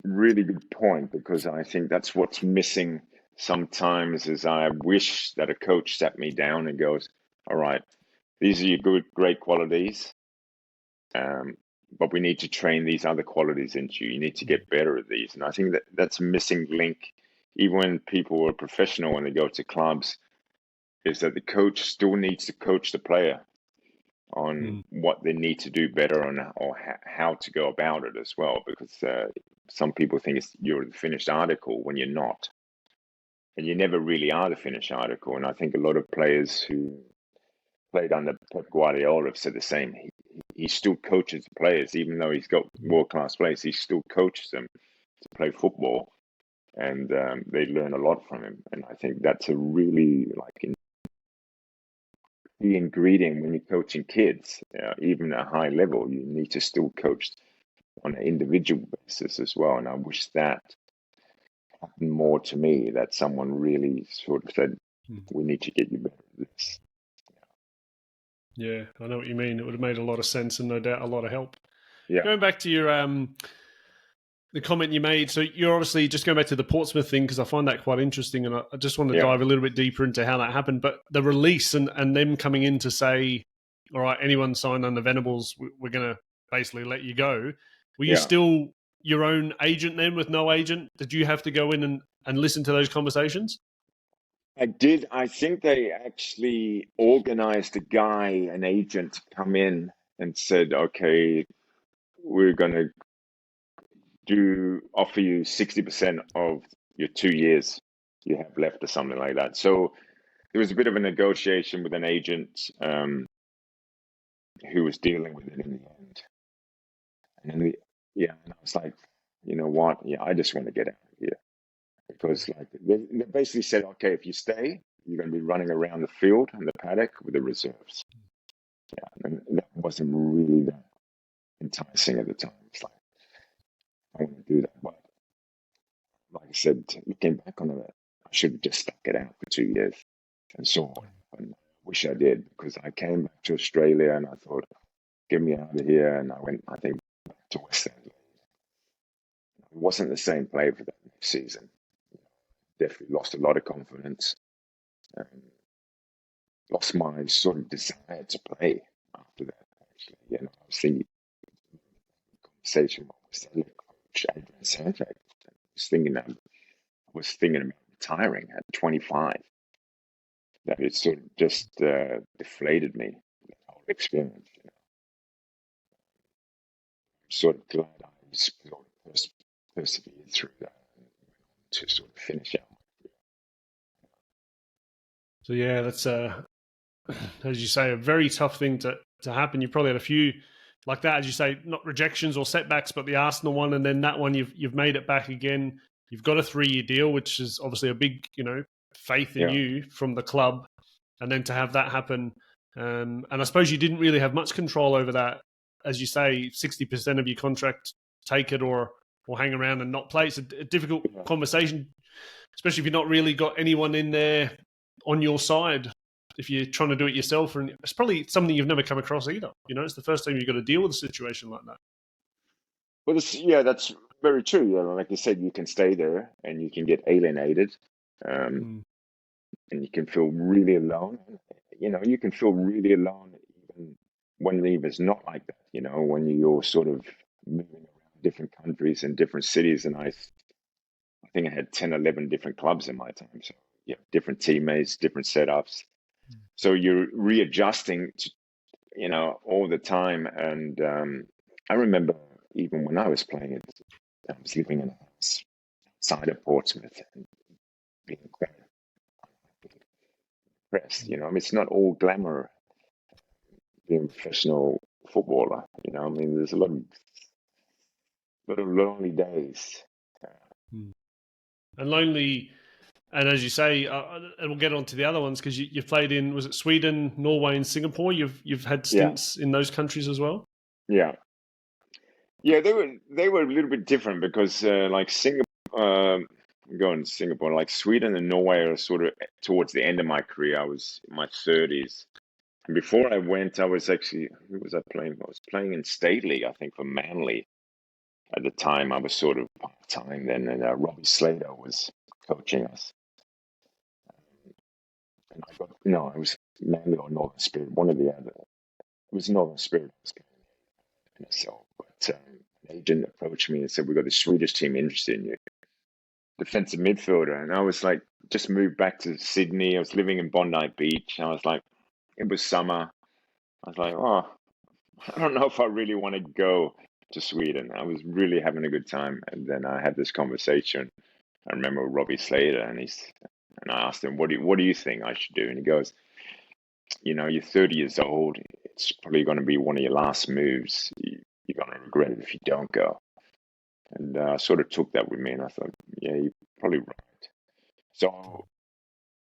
Speaker 2: really good point, because I think that's what's missing sometimes is I wish that a coach sat me down and goes, all right, these are your great qualities, but we need to train these other qualities into you. You need to get better at these. And I think that's a missing link, even when people are professional, when they go to clubs, is that the coach still needs to coach the player on what they need to do better or how to go about it as well. Because some people think you're the finished article when you're not. And you never really are the finished article. And I think a lot of players who played under Pep Guardiola said the same. He still coaches the players, even though he's got world-class players. He still coaches them to play football, and they learn a lot from him. And I think that's a really the ingredient when you're coaching kids, even at a high level. You need to still coach on an individual basis as well. And I wish that happened more to me, that someone really sort of said, we need to get you better at this.
Speaker 1: Yeah, I know what you mean. It would have made a lot of sense and no doubt a lot of help.
Speaker 2: Yeah.
Speaker 1: Going back to your the comment you made, so you're obviously just going back to the Portsmouth thing, because I find that quite interesting, and I just want to dive a little bit deeper into how that happened. But the release and them coming in to say, all right, anyone signed under Venables, we're going to basically let you go. Were you still your own agent then with no agent? Did you have to go in and listen to those conversations?
Speaker 2: I did. I think they actually organized an agent to come in and said, okay, we're going to offer you 60% of your 2 years you have left or something like that. So there was a bit of a negotiation with an agent who was dealing with it in the end. And then and I was like, you know what? Yeah, I just want to get out of here. Because they basically said, okay, if you stay, you're going to be running around the field and the paddock with the reserves. Yeah, and that wasn't really that enticing at the time. It's like, I want to do that. But like I said, looking back on it, I should have just stuck it out for 2 years and saw what happened. I wish I did, because I came back to Australia and I thought, get me out of here. And I went, I think, back to West End. It wasn't the same play for that next season. Definitely lost a lot of confidence. Lost my sort of desire to play after that. Actually, I was thinking conversation with the coach, Adrian Sanchez. I was thinking about retiring at 25. That it sort of just deflated me, the whole experience. I'm sort of glad I sort of persevered through that to sort of finish out.
Speaker 1: So yeah, that's as you say, a very tough thing to happen. You probably had a few like that, as you say, not rejections or setbacks, but the Arsenal one, and then that one you've made it back again. You've got a 3-year deal, which is obviously a big, faith in you from the club, and then to have that happen. And I suppose you didn't really have much control over that. As you say, 60% of your contract, take it or hang around and not play. It's a difficult conversation, especially if you've not really got anyone in there on your side. If you're trying to do it yourself, and it's probably something you've never come across either. It's the first time you've got to deal with a situation like that.
Speaker 2: Well, that's very true. Like you said, you can stay there and you can get alienated, and you can feel really alone. You can feel really alone even when it's not like that. When you're sort of moving around different countries and different cities, and I think I had 10, 11 different clubs in my time. So different teammates, different setups. So you're readjusting to, all the time. And I remember even when I was playing I was living in a house outside of Portsmouth and being quite impressed. It's not all glamour being a professional footballer. There's a lot of lonely days.
Speaker 1: And lonely. And as you say, and we'll get on to the other ones, because you've played in, was it Sweden, Norway, and Singapore? You've had stints in those countries as well.
Speaker 2: Yeah, they were a little bit different because like Singapore, going to Singapore, like Sweden and Norway are sort of towards the end of my career. I was in my 30s, and before I went, I was actually who was I playing? I was playing in State League, I think, for Manly. At the time, I was sort of part-time then, and Robbie Slater was coaching us. And I was Manly or Northern Spirit, one or the other. It was Northern Spirit I was playing myself, but an agent approached me and said, "We've got the Swedish team interested in you, defensive midfielder." And I was like, just moved back to Sydney. I was living in Bondi Beach. I was like, it was summer. I was like, oh, I don't know if I really want to go to Sweden. I was really having a good time. And then I had this conversation. I remember Robbie Slater, and I asked him, what do you think I should do? And he goes, you're 30 years old. It's probably going to be one of your last moves. You're going to regret it if you don't go. And I sort of took that with me, and I thought, yeah, you're probably right. So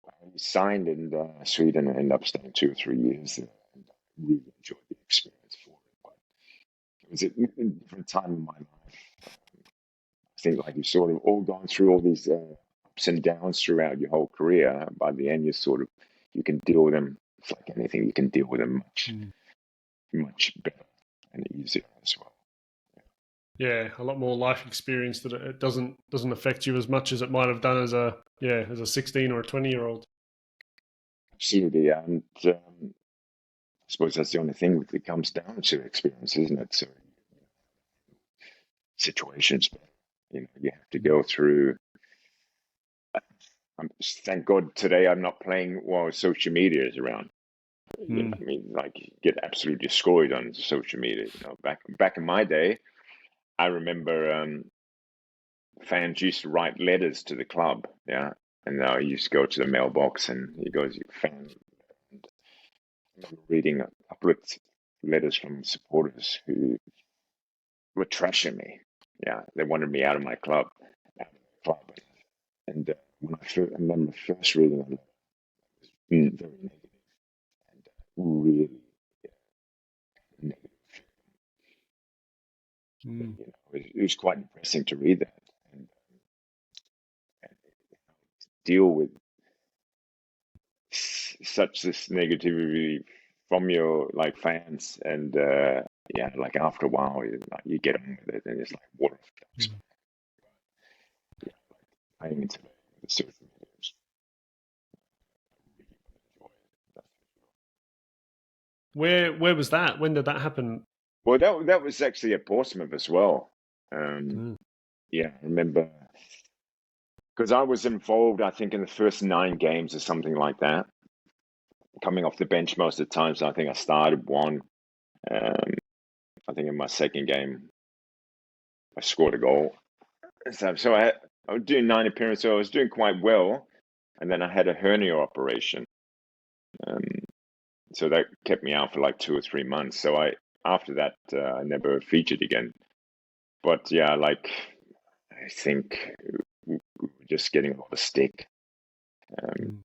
Speaker 2: I signed in Sweden and ended up staying 2 or 3 years there, and I really enjoyed the experience for it. But it was a different time in my life. I think like you've sort of all gone through all these ups and downs throughout your whole career. By the end, you can deal with them. It's like anything, you can deal with them much better and easier as well.
Speaker 1: Yeah, a lot more life experience that it doesn't affect you as much as it might have done as a 16 or a 20-year-old.
Speaker 2: Absolutely, and I suppose that's the only thing that it comes down to experience, isn't it? So situations, but you have to go through. Thank God today I'm not playing while social media is around. You know what I mean? Like, you get absolutely destroyed on social media. Back in my day, I remember fans used to write letters to the club, yeah, and I used to go to the mailbox, and he goes, "Fan." And I remember reading a couple of letters from supporters who were trashing me. Yeah, they wanted me out of my club, and when I remember first reading it, it was very negative and really negative. It was quite depressing to read that and deal with such this negativity from your like fans, and like after a while you get on with it, and it's like water off a duck's back. Yeah, like playing into the social medias.
Speaker 1: Where was that? When did that happen?
Speaker 2: Well, that was actually at Portsmouth as well. Yeah, I remember because I was involved, I think, in the first 9 games or something like that. Coming off the bench most of the time, so I think I started one. I think in my second game, I scored a goal. So I was doing 9 appearances, so I was doing quite well. And then I had a hernia operation. So that kept me out for like 2 or 3 months. So after that, I never featured again. But yeah, like, I think we were just getting a lot of stick,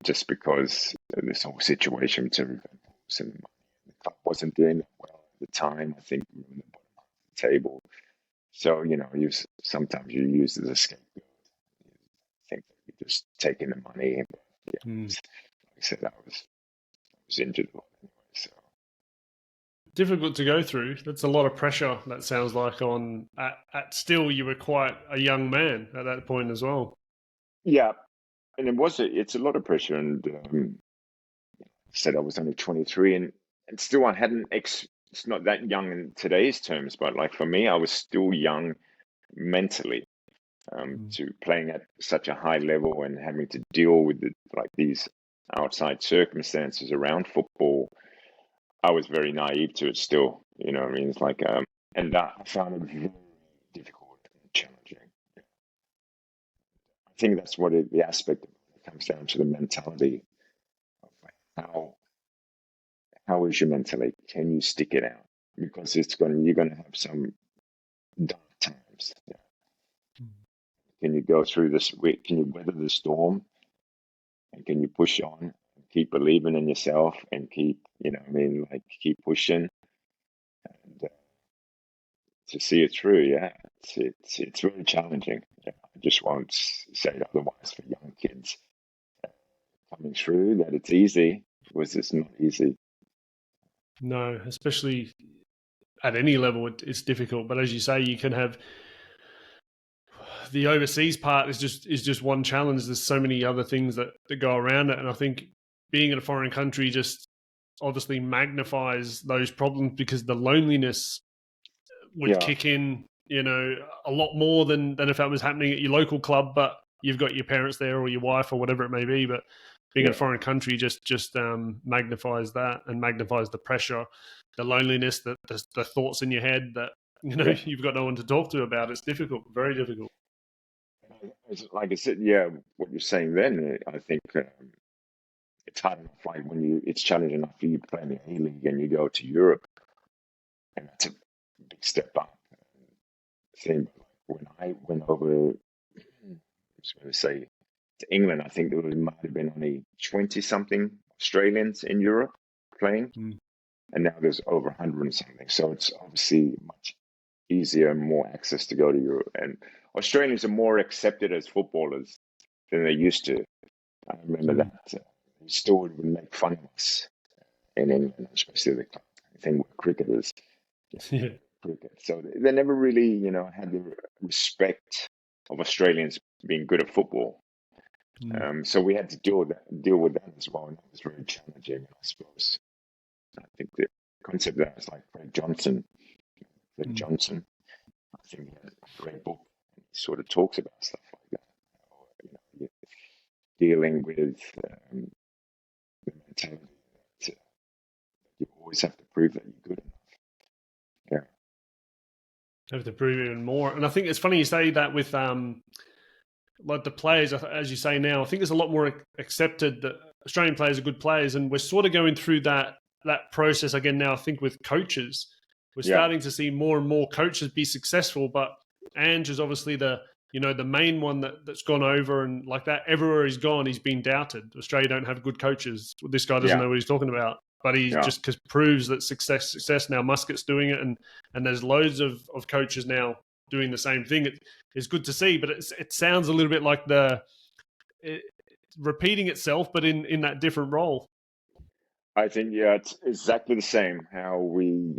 Speaker 2: just because of this whole situation with everything. And the club wasn't doing that well at the time. I think we were in the bottom of the table. So, sometimes you use it as a scapegoat. I think that you're just taking the money. But yeah, like I said, I was injured a lot anyway. So
Speaker 1: Difficult to go through. That's a lot of pressure. That sounds like at still you were quite a young man at that point as well.
Speaker 2: yeah, and it's a lot of pressure. And I said I was only 23, and still I hadn't. It's not that young in today's terms, but like for me, I was still young mentally. To playing at such a high level and having to deal with these outside circumstances around football, I was very naive to it still. You know what I mean? It's like, and I found it very difficult and challenging. I think that's what the aspect of it comes down to, the mentality of how is your mentality? Can you stick it out? Because you're going to have some dark times. Yeah. Can you go through this? Can you weather the storm? And can you push on, keep believing in yourself, and keep, keep pushing, and to see it through? Yeah, it's very challenging. Yeah, I just won't say it otherwise for young kids coming through that it's easy, because it's not easy.
Speaker 1: No, especially at any level, it's difficult. But as you say, you can have the overseas part is just one challenge. There's so many other things that go around it, and I think being in a foreign country just obviously magnifies those problems, because the loneliness would kick in, a lot more than if that was happening at your local club, but you've got your parents there or your wife or whatever it may be. But being in a foreign country just magnifies that, and magnifies the pressure, the loneliness, the thoughts in your head that you've got no one to talk to about. It's difficult, very difficult.
Speaker 2: Like I said, yeah, what you're saying then, I think it's hard enough. Like it's challenging enough for you to play in the A League and you go to Europe, and that's a big step up. Thing. When I went over, I was going to say to England, I think there might have been only 20 something Australians in Europe playing, and now there's over 100 and something. So it's obviously much easier and more access to go to Europe. And Australians are more accepted as footballers than they used to. I remember that. They still would make fun of us in England, especially the thing with cricketers.
Speaker 1: Yeah.
Speaker 2: Cricket. So they never really, had the respect of Australians being good at football. So we had to deal with that as well, and that was very challenging, I suppose. I think the concept of that is like Fred Johnson. I think he has a great book. He sort of talks about stuff like that. You're dealing with the mentality that you always have to prove that you're good enough. Yeah.
Speaker 1: Have to prove even more. And I think it's funny you say that with like the players, as you say now. I think there's a lot more accepted that Australian players are good players, and we're sort of going through that process again now. I think with coaches, we're starting to see more and more coaches be successful. But Ange is obviously the main one that's gone over, and like that everywhere he's gone, he's been doubted. Australia don't have good coaches. This guy doesn't know what he's talking about. But he just proves that success now. Muscat's doing it, and there's loads of coaches now doing the same thing. It's good to see, but it sounds a little bit like repeating itself, but in that different role.
Speaker 2: I think, it's exactly the same. How we,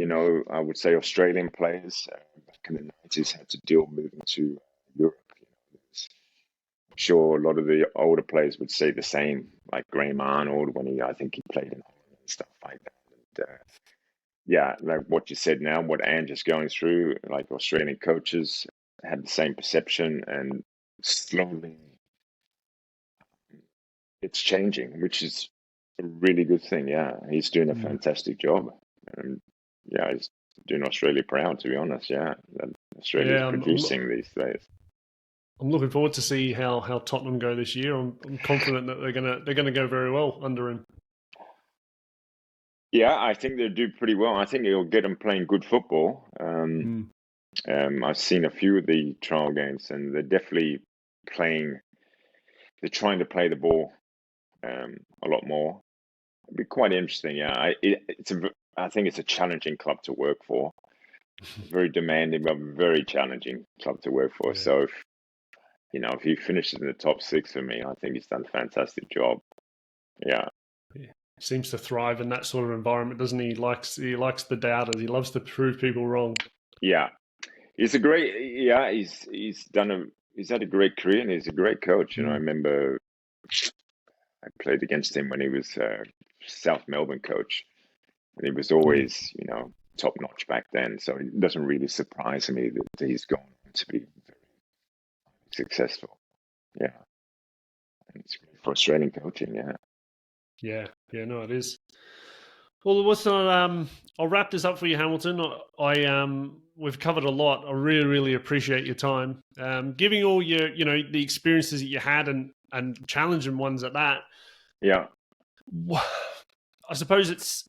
Speaker 2: I would say Australian players back in the 90s had to deal moving to Europe. I'm sure a lot of the older players would say the same, like Graham Arnold when I think he played in Holland and stuff like that. And, like what you said now, what Ange is going through, like Australian coaches had the same perception, and slowly it's changing, which is a really good thing. Yeah, he's doing a fantastic job. And he's doing Australia proud, to be honest. Yeah, that Australia's producing these days.
Speaker 1: I'm looking forward to see how Tottenham go this year. I'm confident that they're gonna go very well under him.
Speaker 2: Yeah, I think they'll do pretty well. I think it'll get them playing good football. I've seen a few of the trial games, and they're definitely playing. They're trying to play the ball a lot more. It'd be quite interesting. Yeah, I think it's a challenging club to work for. Very demanding, but very challenging club to work for. Yeah. So, if he finishes in the top 6 for me, I think he's done a fantastic job. Yeah.
Speaker 1: Seems to thrive in that sort of environment, doesn't he? He likes the doubters. He loves to prove people wrong.
Speaker 2: Yeah, he's a great. Yeah, he's had a great career, and he's a great coach. I remember I played against him when he was South Melbourne coach, and he was always top notch back then. So it doesn't really surprise me that he's gone on to be very successful. Yeah, and it's great for Australian coaching. Yeah.
Speaker 1: Yeah, no, it is. Well, I'll wrap this up for you, Hamilton. We've covered a lot. I really, really appreciate your time. Giving all your, the experiences that you had and challenging ones at that.
Speaker 2: Yeah.
Speaker 1: I suppose it's,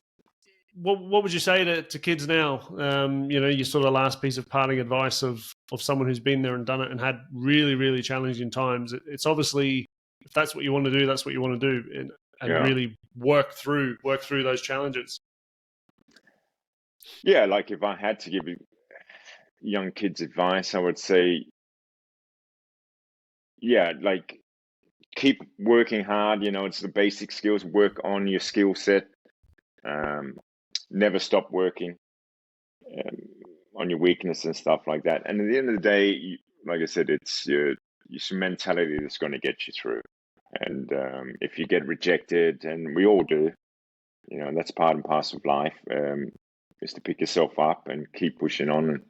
Speaker 1: what would you say to kids now? Your sort of last piece of parting advice of someone who's been there and done it and had really, really challenging times. It's obviously, if that's what you want to do, that's what you want to do. And really work through those challenges.
Speaker 2: Yeah, like if I had to give young kids advice, I would say, like keep working hard. It's the basic skills. Work on your skill set. Never stop working on your weakness and stuff like that. And at the end of the day, like I said, it's your mentality that's going to get you through. And if you get rejected, and we all do, that's part and parcel of life, is to pick yourself up and keep pushing on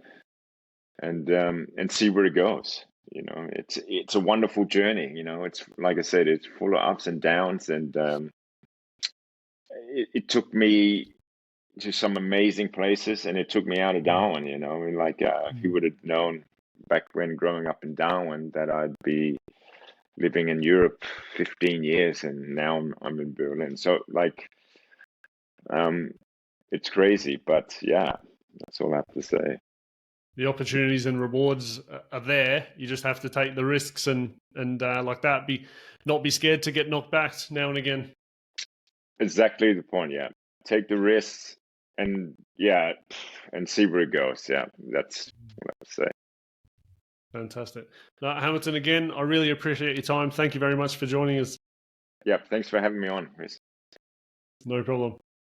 Speaker 2: and see where it goes. It's a wonderful journey. It's like I said, it's full of ups and downs, and it took me to some amazing places, and it took me out of Darwin. If you would have known back when growing up in Darwin that I'd be living in Europe 15 years, and now I'm in Berlin. So like, it's crazy, but yeah, that's all I have to say.
Speaker 1: The opportunities and rewards are there. You just have to take the risks and like that. Not be scared to get knocked back now and again.
Speaker 2: Exactly the point. Yeah, take the risks, and yeah, and see where it goes. Yeah, that's what I would say.
Speaker 1: Fantastic. Hamilton, again, I really appreciate your time. Thank you very much for joining us.
Speaker 2: Yeah, thanks for having me on, Chris.
Speaker 1: No problem.